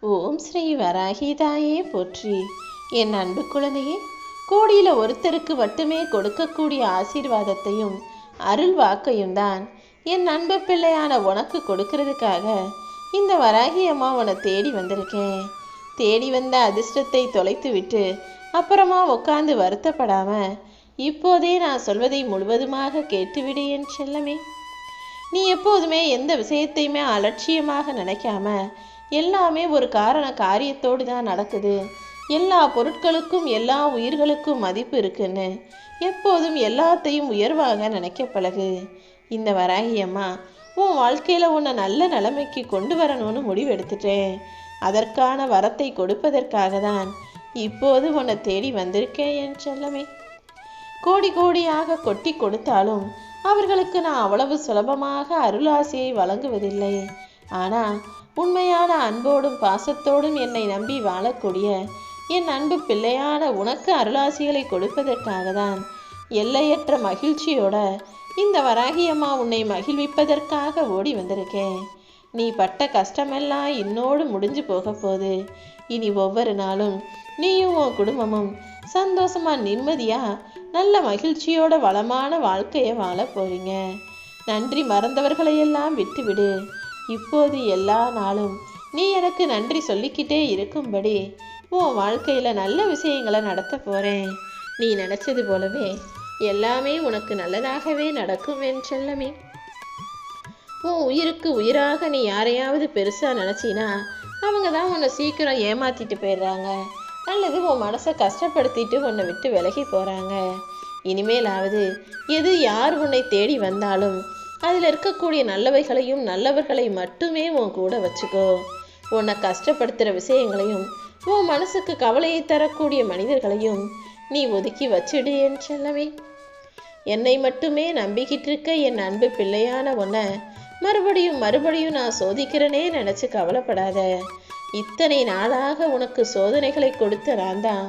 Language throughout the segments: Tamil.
ஓம் ஸ்ரீ வராகிதாயே போற்றி. என் அன்பு குழந்தையே, கோடியில் ஒருத்தருக்கு மட்டுமே கொடுக்கக்கூடிய ஆசீர்வாதத்தையும் அருள் வாக்கையும் தான் என் அன்பு பிள்ளையான உனக்கு கொடுக்கறதுக்காக இந்த வராகி அம்மா உன்னை தேடி வந்திருக்கேன். தேடி வந்த அதிர்ஷ்டத்தை தொலைத்து விட்டு அப்புறமா உட்காந்து வருத்தப்படாம இப்போதே நான் சொல்வதை முழுவதுமாக கேட்டுவிடு என் செல்லமே. நீ எப்போதுமே எந்த விஷயத்தையுமே அலட்சியமாக நினைக்காம எல்லாமே ஒரு காரியத்தோடு தான் நடக்குது, எல்லா பொருட்களுக்கும் எல்லா உயிர்களுக்கும் மதிப்பு இருக்குன்னு எப்போதும் எல்லாத்தையும் உயர்வாக நினைக்க பழகு. இந்த வராகி அம்மா உன் வாழ்க்கையில் உன்னை நல்ல நிலைமைக்கு கொண்டு வரணும்னு முடிவெடுத்துட்டேன். அதற்கான வரத்தை கொடுப்பதற்காக தான் இப்போது உன்னை தேடி வந்திருக்கேன் என் செல்லமே. கோடி கோடியாக கொட்டி கொடுத்தாலும் அவர்களுக்கு நான் அவ்வளவு சுலபமாக அருளாசியை வழங்குவதில்லை. ஆனால் உண்மையான அன்போடும் பாசத்தோடும் என்னை நம்பி வாழக்கூடிய என் அன்பு பிள்ளையான உனக்கு அருளாசிகளை கொடுப்பதற்காக தான் எல்லையற்ற மகிழ்ச்சியோட இந்த வராகி அம்மா உன்னை மகிழ்விப்பதற்காக ஓடி வந்திருக்கேன். நீ பட்ட கஷ்டமெல்லாம் இன்னோடு முடிஞ்சு போக போகுது. இனி ஒவ்வொரு நாளும் நீயும் உன் குடும்பமும் சந்தோஷமா நிம்மதியா நல்ல மகிழ்ச்சியோட வளமான வாழ்க்கையை வாழ போறீங்க. நன்றி மறந்தவர்களையெல்லாம் விட்டுவிடு. இப்போது எல்லா நாளும் நீ எனக்கு நன்றி சொல்லிக்கிட்டே இருக்கும்படி உன் வாழ்க்கையில நல்ல விஷயங்களை நடத்த போறேன். நீ நினைச்சது போலவே எல்லாமே உனக்கு நல்லதாகவே நடக்கும் என் செல்லமே. உன் உயிருக்கு உயிராக நீ யாரையாவது பெருசா நினைச்சினா அவங்க தான் உன்னை சீக்கிரம் ஏமாத்திட்டு போயிடுறாங்க, அல்லது உன் மனசை கஷ்டப்படுத்திட்டு உன்னை விட்டு விலகி போறாங்க. இனிமேலாவது எது யார் உன்னை தேடி வந்தாலும் அதில் இருக்கக்கூடிய நல்லவைகளையும் நல்லவர்களை மட்டுமே உன் கூட வச்சுக்கோ. உன்னை கஷ்டப்படுத்துகிற விஷயங்களையும் உன் மனசுக்கு கவலையை தரக்கூடிய மனிதர்களையும் நீ ஒதுக்கி வச்சிடு என் செல்லமே. என்னை மட்டுமே நம்பிக்கிட்டு இருக்க என் அன்பு பிள்ளையான உன்னை மறுபடியும் மறுபடியும் நான் சோதிக்கிறேனே நினச்சி கவலைப்படாத. இத்தனை நாளாக உனக்கு சோதனைகளை கொடுத்த நான் தான்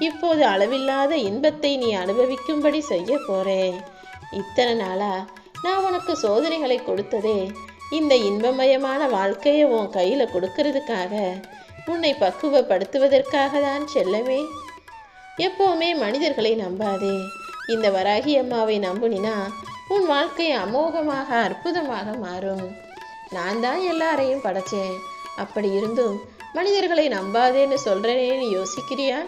இப்போது அளவில்லாத இன்பத்தை நீ அனுபவிக்கும்படி செய்ய போறேன். இத்தனை நாளா நான் உனக்கு சோதனைகளை கொடுத்ததே இந்த இன்பமயமான வாழ்க்கையை உன் கையில் கொடுக்கறதுக்காக, உன்னை பக்குவப்படுத்துவதற்காக தான் செல்லமே. எப்போவுமே மனிதர்களை நம்பாதே. இந்த வராகி அம்மாவை நம்புனினா உன் வாழ்க்கை அமோகமாக அற்புதமாக மாறும். நான் தான் எல்லாரையும் படைச்சேன், அப்படி இருந்தும் மனிதர்களை நம்பாதேன்னு சொல்றேன்னு யோசிக்கிறியா?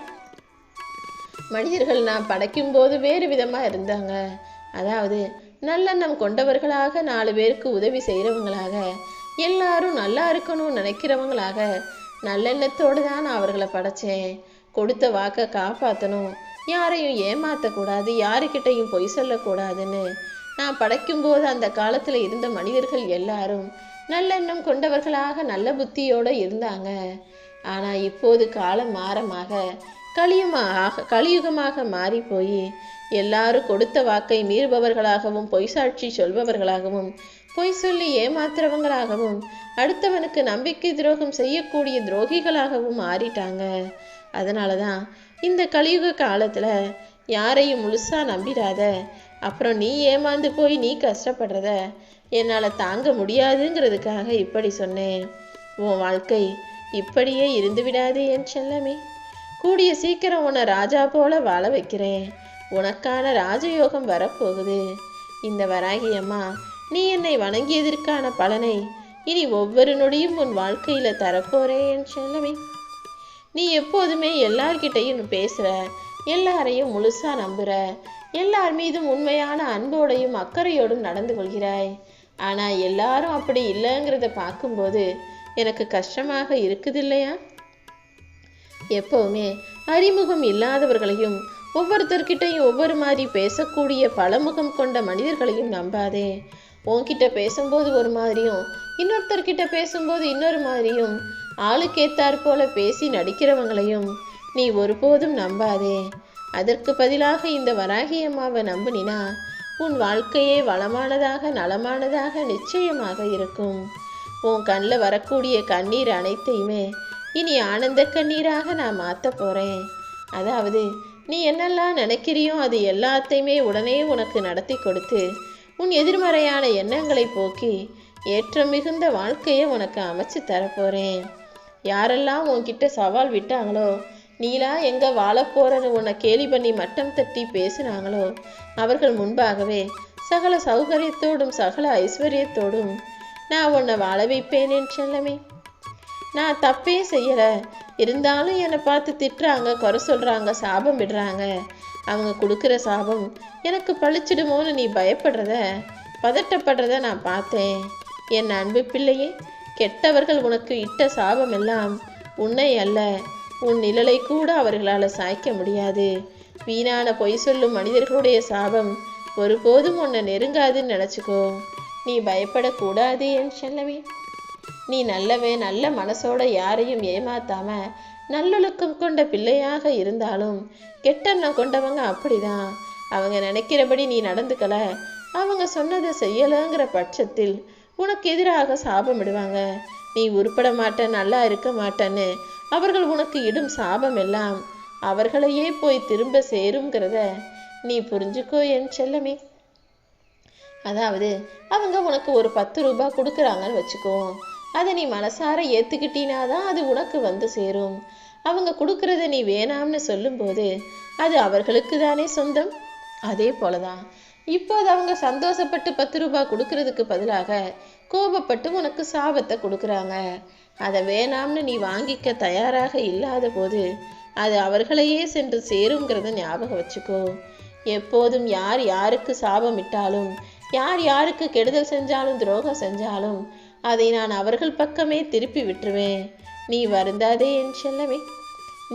மனிதர்கள் நான் படைக்கும் போது வேறு விதமா இருந்தாங்க. அதாவது நல்லெண்ணம் கொண்டவர்களாக, 4 பேருக்கு உதவி செய்கிறவங்களாக, எல்லாரும் நல்லா இருக்கணும்னு நினைக்கிறவங்களாக, நல்லெண்ணத்தோடு தான் நான் அவர்களை படைச்சேன். கொடுத்த வாக்கை காப்பாற்றணும், யாரையும் ஏமாற்றக்கூடாது, யாருக்கிட்டையும் பொய் சொல்லக்கூடாதுன்னு நான் படைக்கும்போது அந்த காலத்தில் இருந்த மனிதர்கள் எல்லாரும் நல்லெண்ணம் கொண்டவர்களாக நல்ல புத்தியோடு இருந்தாங்க. ஆனால் இப்போது காலம் மாறமாக கலியுகமாக மாறி போய் எல்லாரும் கொடுத்த வாக்கை மீறுபவர்களாகவும், பொய் சாட்சி சொல்பவர்களாகவும், பொய் சொல்லி ஏமாத்துறவங்களாகவும், அடுத்தவனுக்கு நம்பிக்கை துரோகம் செய்யக்கூடிய துரோகிகளாகவும் மாறிட்டாங்க. அதனால தான் இந்த கலியுக காலத்தில் யாரையும் முழுசா நம்பிடாத. அப்புறம் நீ ஏமாந்து போய் நீ கஷ்டப்படுறத என்னால் தாங்க முடியாதுங்கிறதுக்காக இப்படி சொன்னேன். உன் வாழ்க்கை இப்படியே இருந்து விடாதே என் செல்லமே. கூடிய சீக்கிரம் உன்னை ராஜா போல வாழ வைக்கிறேன். உனக்கான ராஜயோகம் வரப்போகுது. இந்த வராகி அம்மா நீ என்னை வணங்கியதற்கான பலனை இனி ஒவ்வொரு நொடியும் உன் வாழ்க்கையில தரப்போறேன் என் செல்லமே. நீ எப்போதுமே எல்லார்கிட்டையும் பேசுற, எல்லாரையும் முழுசா நம்புற, எல்லார் மீதும் உண்மையான அன்போடையும் அக்கறையோடும் நடந்து கொள்கிறாய். ஆனா எல்லாரும் அப்படி இல்லைங்கிறத பார்க்கும்போது எனக்கு கஷ்டமாக இருக்குது இல்லையா? எப்பவுமே அறிமுகம் இல்லாதவர்களையும் ஒவ்வொருத்தர்கிட்டையும் ஒவ்வொரு மாதிரி பேசக்கூடிய பலமுகம் கொண்ட மனிதர்களையும் நம்பாதே. உன்கிட்ட பேசும்போது ஒரு மாதிரியும், இன்னொருத்தர்கிட்ட பேசும்போது இன்னொரு மாதிரியும், ஆளுக்கேத்தாற் போல பேசி நடிக்கிறவங்களையும் நீ ஒருபோதும் நம்பாதே. அதற்கு பதிலாக இந்த வராகி அம்மாவை நம்புனினா உன் வாழ்க்கையே வளமானதாக நலமானதாக நிச்சயமாக இருக்கும். உன் கண்ணில் வரக்கூடிய கண்ணீர் அனைத்தையுமே இனி ஆனந்த கண்ணீராக நான் மாற்ற போறேன். அதாவது நீ என்னெல்லாம் நினைக்கிறியோ அது எல்லாத்தையுமே உடனே உனக்கு நடத்தி கொடுத்து உன் எதிர்மறையான எண்ணங்களை போக்கி ஏற்றம் மிகுந்த வாழ்க்கையை உனக்கு அமைச்சு தரப்போறேன். யாரெல்லாம் உன்கிட்ட சவால் விட்டாங்களோ, நீலா எங்க வாழப்போறன்னு உன்னை கேலி பண்ணி மட்டம் தட்டி பேசினாங்களோ, அவர்கள் முன்பாகவே சகல சௌகரியத்தோடும் சகல ஐஸ்வர்யத்தோடும் நான் உன்னை வாழ வைப்பேன் என் செல்லமே. நான் தப்பே செய்யல, இருந்தாலும் என்னை பார்த்து திட்டுறாங்க, குறை சொல்றாங்க, சாபம் விடுறாங்க. அவங்க கொடுக்குற சாபம் எனக்கு பழிச்சிடுமோன்னு நீ பயப்படுறத, பதட்டப்படுறத நான் பார்த்தேன். என் அன்பு பிள்ளையே, கெட்டவர்கள் உனக்கு இட்ட சாபம் எல்லாம் உன்னை அல்ல, உன் நிழலை கூட அவர்களால் சாய்க்க முடியாது. வீணான பொய் சொல்லும் மனிதர்களுடைய சாபம் ஒருபோதும் உன்னை நெருங்காதுன்னு நினச்சிக்கோ. நீ பயப்படக்கூடாது என் செல்லமே. நீ நல்ல மனசோட யாரையும் ஏமாத்தாம நல்லொழுக்கம் கொண்ட பிள்ளையாக இருந்தாலும் கெட்டெண்ணம் கொண்டவங்க அப்படிதான். அவங்க நினைக்கிறபடி நீ நடந்துக்கல, அவங்க சொன்னதை செய்யலைங்கிற பட்சத்தில் உனக்கு எதிராக சாபமிடுவாங்க. நீ உருப்பட மாட்ட, நல்லா இருக்க மாட்டேன்னு அவர்கள் உனக்கு இடும் சாபம் எல்லாம் அவர்களையே போய் திரும்ப சேருங்கிறத நீ புரிஞ்சுக்கோ என் செல்லமே. அதாவது அவங்க உனக்கு ஒரு 10 ரூபாய் கொடுக்குறாங்கன்னு வச்சுக்கோ, அதை நீ மனசார ஏற்றுக்கிட்டினாதான் அது உனக்கு வந்து சேரும். அவங்க கொடுக்கறத நீ வேணாம்னு சொல்லும்போது அது அவர்களுக்கு தானே சொந்தம். அதே போலதான் இப்போது அவங்க சந்தோஷப்பட்டு 10 ரூபாய் கொடுக்கறதுக்கு பதிலாக கோபப்பட்டு உனக்கு சாபத்தை கொடுக்குறாங்க. அதை வேணாம்னு நீ வாங்கிக்க தயாராக இல்லாத போது அது அவர்களையே சென்று சேருங்கிறத ஞாபகம் வச்சுக்கோ. எப்போதும் யார் யாருக்கு சாபம் இட்டாலும், யார் யாருக்கு கெடுதல் செஞ்சாலும், துரோகம் செஞ்சாலும் அதை நான் அவர்கள் பக்கமே திருப்பி விட்டுருவேன். நீ வருந்தாதே என் செல்லமே.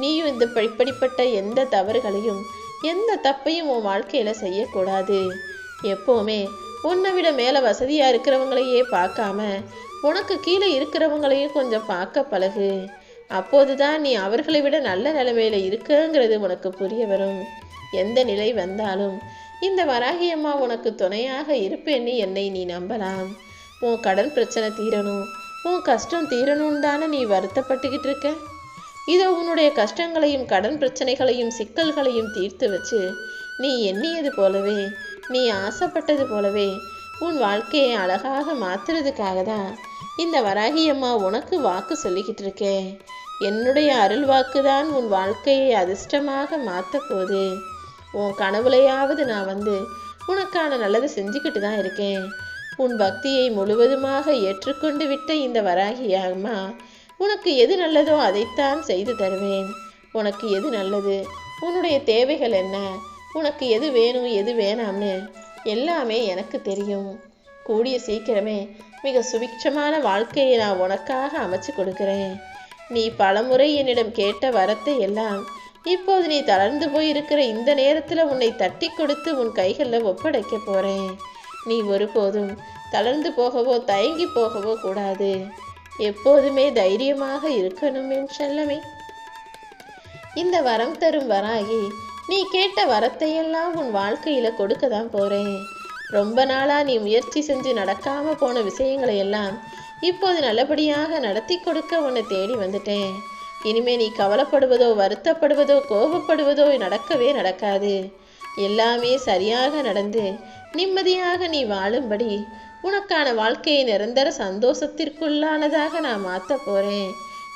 நீயும் இப்படிப்பட்ட எந்த தவறுகளையும் எந்த தப்பையும் உன் வாழ்க்கையில செய்யக்கூடாது. எப்போவுமே உன்னை விட மேல வசதியா இருக்கிறவங்களையே பார்க்காம உனக்கு கீழே இருக்கிறவங்களையும் கொஞ்சம் பார்க்க பழகு. அப்போதுதான் நீ அவர்களை விட நல்ல நிலைமையில இருக்குங்கிறது உனக்கு புரிய வரும். எந்த நிலை வந்தாலும் இந்த வராகி அம்மா உனக்கு துணையாக இருப்பேன்னு என்னை நீ நம்பலாம். உன் கடன் பிரச்சனை தீரணும், உன் கஷ்டம் தீரணும்னு தானே நீ வருத்தப்பட்டுக்கிட்டு இருக்க. இதோ உன்னுடைய கஷ்டங்களையும் கடன் பிரச்சனைகளையும் சிக்கல்களையும் தீர்த்து வச்சு நீ எண்ணியது போலவே, நீ ஆசைப்பட்டது போலவே உன் வாழ்க்கையை அழகாக மாத்துறதுக்காக தான் இந்த வராகி அம்மா உனக்கு வாக்கு சொல்லிக்கிட்டு இருக்கேன். என்னுடைய அருள் வாக்குதான் உன் வாழ்க்கையை அதிர்ஷ்டமாக மாற்ற போது. உன் கனவுலையாவது நான் வந்து உனக்கான நல்லதை செஞ்சுக்கிட்டு தான் இருக்கேன். உன் பக்தியை முழுவதுமாக ஏற்றுக்கொண்டு விட்ட இந்த வராகி அம்மா உனக்கு எது நல்லதோ அதைத்தான் செய்து தருவேன். உனக்கு எது நல்லது, உன்னுடைய தேவைகள் என்ன, உனக்கு எது வேணும் எது வேணாம்னு எல்லாமே எனக்கு தெரியும். கூடிய சீக்கிரமே மிக சுபிட்சமான வாழ்க்கையை நான் உனக்காக அமைச்சு கொடுக்கிறேன். நீ பலமுறை என்னிடம் கேட்ட வரத்தை எல்லாம் இப்போது நீ தளர்ந்து போயிருக்கிற இந்த நேரத்தில் உன்னை தட்டி கொடுத்து உன் கைகளில் ஒப்படைக்க போறேன். நீ ஒருபோதும் தளர்ந்து போகவோ தயங்கி போகவோ கூடாது. எப்போதுமே தைரியமாக இருக்கணும் என் செல்லமே. இந்த வரம் தரும் வராகி நீ கேட்ட வரத்தையெல்லாம் உன் வாழ்க்கையில கொடுக்க தான் போறேன். ரொம்ப நாளா நீ முயற்சி செஞ்சு நடக்காம போன விஷயங்களை எல்லாம் இப்போது நல்லபடியாக நடத்தி கொடுக்க உன்னை தேடி வந்துட்டேன். இனிமே நீ கவலைப்படுவதோ வருத்தப்படுவதோ கோபப்படுவதோ நடக்கவே நடக்காது. எல்லாமே சரியாக நடந்து நிம்மதியாக நீ வாழும்படி உனக்கான வாழ்க்கையை நிரந்தர சந்தோஷத்திற்குள்ளானதாக நான் மாற்ற போறேன்.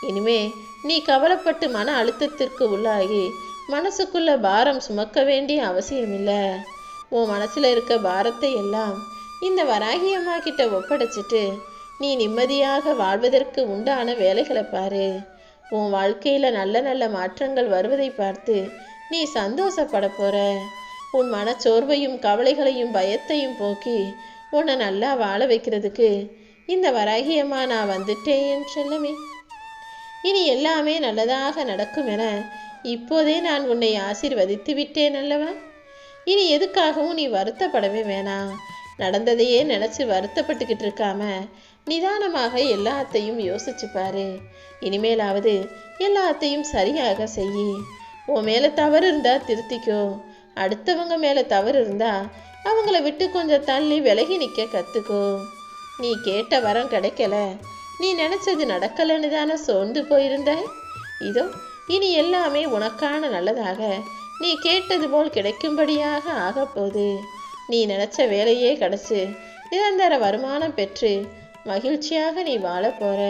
இனிமே நீ கவலைப்பட்டு மன அழுத்தத்திற்கு உள்ளாகி மனசுக்குள்ள பாரம் சுமக்க வேண்டிய அவசியம் இல்லை. உன் மனசுல இருக்க பாரத்தை எல்லாம் இந்த வராகி அம்மா கிட்ட ஒப்படைச்சிட்டு நீ நிம்மதியாக வாழ்வதற்கு உண்டான வேலைகளை பாரு. உன் வாழ்க்கையில நல்ல நல்ல மாற்றங்கள் வருவதை பார்த்து நீ சந்தோஷப்பட போற. உன் மனச்சோர்வையும் கவலைகளையும் பயத்தையும் போக்கி உன்னை நல்லா வாழ வைக்கிறதுக்கு இந்த வராகி அம்மா நான் வந்துட்டேன் என் செல்லமே. இனி எல்லாமே நல்லதாக நடக்கும் என இப்போதே நான் உன்னை ஆசீர்வதித்து விட்டேன் அல்லவா. இனி எதுக்காகவும் நீ வருத்தப்படவே வேணாம். நடந்ததையே நினைச்சு வருத்தப்பட்டுக்கிட்டு இருக்காம நிதானமாக எல்லாத்தையும் யோசிச்சு பாரு. இனிமேலாவது எல்லாத்தையும் சரியாக செய். உன் மேல தவறு இருந்தா திருத்திக்கோ. அடுத்தவங்க மேல தவறு இருந்தா அவங்கள விட்டு கொஞ்சம் தள்ளி விலகி நிற்க கத்துக்கோ. நீ கேட்ட வரம் கிடைக்கல, நீ நினைச்சது நடக்கலன்னு தானே சோர்ந்து போயிருந்த. இதோ இனி எல்லாமே உனக்கான நல்லதாக நீ கேட்டது போல் கிடைக்கும்படியாக ஆகப்போகுது. நீ நினைச்ச வேலையே கிடைச்சு நிரந்தர வருமானம் பெற்று மகிழ்ச்சியாக நீ வாழ போற.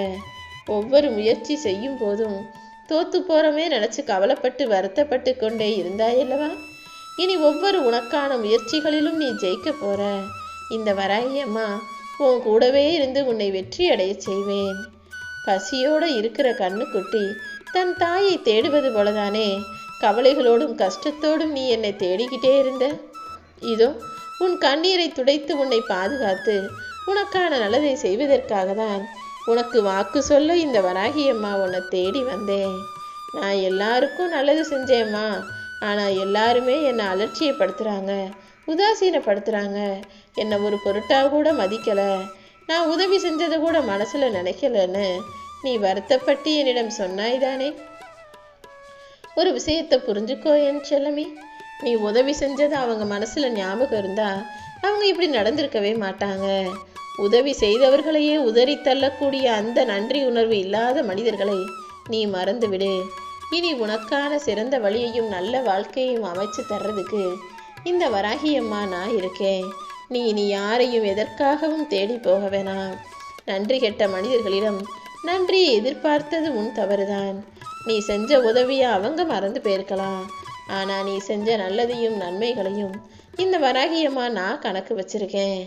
ஒவ்வொரு முயற்சி செய்யும் போதும் தோத்து போறமே நினைச்சு கவலைப்பட்டு வருத்தப்பட்டு கொண்டே இருந்தாயல்லவா? இனி ஒவ்வொரு உனக்கான முயற்சிகளிலும் நீ ஜெயிக்க போற. இந்த வராகி அம்மா உன் கூடவே இருந்து உன்னை வெற்றி அடைய செய்வேன். பசியோடு இருக்கிற கண்ணுக்குட்டி தன் தாயை தேடுவது போலதானே கவலைகளோடும் கஷ்டத்தோடும் நீ என்னை தேடிக்கிட்டே இருந்த. இதோ உன் கண்ணீரை துடைத்து உன்னை பாதுகாத்து உனக்கான நல்லதை செய்வதற்காக தான் உனக்கு வாக்கு சொல்ல இந்த வராகி அம்மா உன்னை தேடி வந்தேன். நான் எல்லாருக்கும் நல்லது செஞ்சேம்மா, ஆனால் எல்லாருமே என்னை அலட்சியப்படுத்துகிறாங்க, உதாசீனப்படுத்துகிறாங்க, என்னை ஒரு பொருட்டாக கூட மதிக்கலை, நான் உதவி செஞ்சதை கூட மனசில் நினைக்கலன்னு நீ வருத்தப்பட்டு என்னிடம் சொன்னாய்தானே? ஒரு விஷயத்தை புரிஞ்சுக்கோ என் செல்லமே. நீ உதவி செஞ்சது அவங்க மனசில் ஞாபகம் இருந்தா அவங்க இப்படி நடந்திருக்கவே மாட்டாங்க. உதவி செய்தவர்களையே உதறி தள்ளக்கூடிய அந்த நன்றி உணர்வு இல்லாத மனிதர்களை நீ மறந்துவிடு. இனி உனக்கான சிறந்த வழியையும் நல்ல வாழ்க்கையையும் அமைச்சு தர்றதுக்கு இந்த வராகி அம்மா நான் இருக்கேன். நீ இனி யாரையும் எதற்காகவும் தேடி போக வேணாம். நன்றி கெட்ட மனிதர்களிடம் நன்றியை எதிர்பார்த்தது உன் தவறுதான். நீ செஞ்ச உதவியை அவங்க மறந்து போயிருக்கலாம். ஆனால் நீ செஞ்ச நல்லதையும் நன்மைகளையும் இந்த வராகி அம்மா நான் கணக்கு வச்சிருக்கேன்.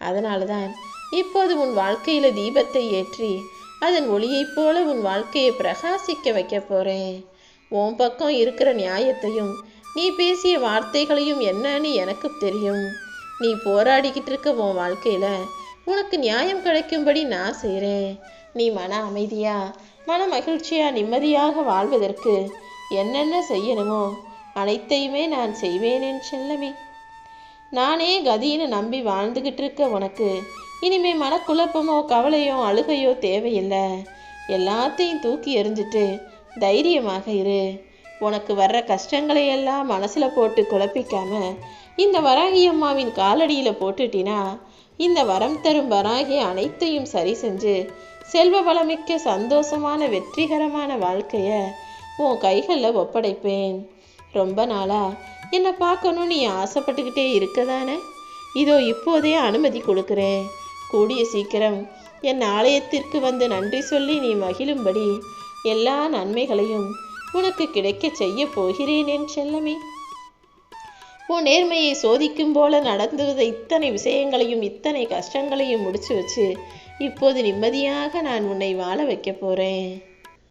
அதனால தான் இப்போது உன் வாழ்க்கையில் தீபத்தை ஏற்றி அதன் ஒளியைப் போல உன் வாழ்க்கையை பிரகாசிக்க வைக்க போகிறேன். உன் பக்கம் இருக்கிற நியாயத்தையும் நீ பேசிய வார்த்தைகளையும் என்னன்னு எனக்கு தெரியும். நீ போராடிக்கிட்டு இருக்க உன் வாழ்க்கையில் உனக்கு நியாயம் கிடைக்கும்படி நான் செய்கிறேன். நீ மன அமைதியா மன மகிழ்ச்சியா நிம்மதியாக வாழ்வதற்கு என்னென்ன செய்யணுமோ அனைத்தையுமே நான் செய்வேன் என் செல்லமே. நானே கதின்னு நம்பி வாழ்ந்துக்கிட்டு இருக்க உனக்கு இனிமே மனக்குழப்பமோ கவலையோ அழுகையோ தேவையில்லை. எல்லாத்தையும் தூக்கி எறிஞ்சிட்டு தைரியமாக இரு. உனக்கு வர்ற கஷ்டங்களை எல்லாம் மனசில் போட்டு குழப்பிக்காம இந்த வராகி அம்மாவின் காலடியில் போட்டுட்டினா இந்த வரம் தரும் வராகி அனைத்தையும் சரி செஞ்சு செல்வ வளமிக்க சந்தோஷமான வெற்றிகரமான வாழ்க்கையை உன் கைகளில் ஒப்படைப்பேன். ரொம்ப நாளா என்னை பார்க்கணும் நீ ஆசைப்பட்டுக்கிட்டே இருக்கதானே? இதோ இப்போதே அனுமதி கொடுக்குறேன். கூடிய சீக்கிரம் என் ஆலயத்திற்கு வந்து நன்றி சொல்லி நீ மகிழும்படி எல்லா நன்மைகளையும் உனக்கு கிடைக்க செய்ய போகிறேன் என் செல்லமே. உன் நேர்மையை சோதிக்கும் போல நடந்துவத இத்தனை விஷயங்களையும் இத்தனை கஷ்டங்களையும் முடிச்சு வச்சு இப்போது நிம்மதியாக நான் உன்னை வாழ வைக்க போகிறேன்.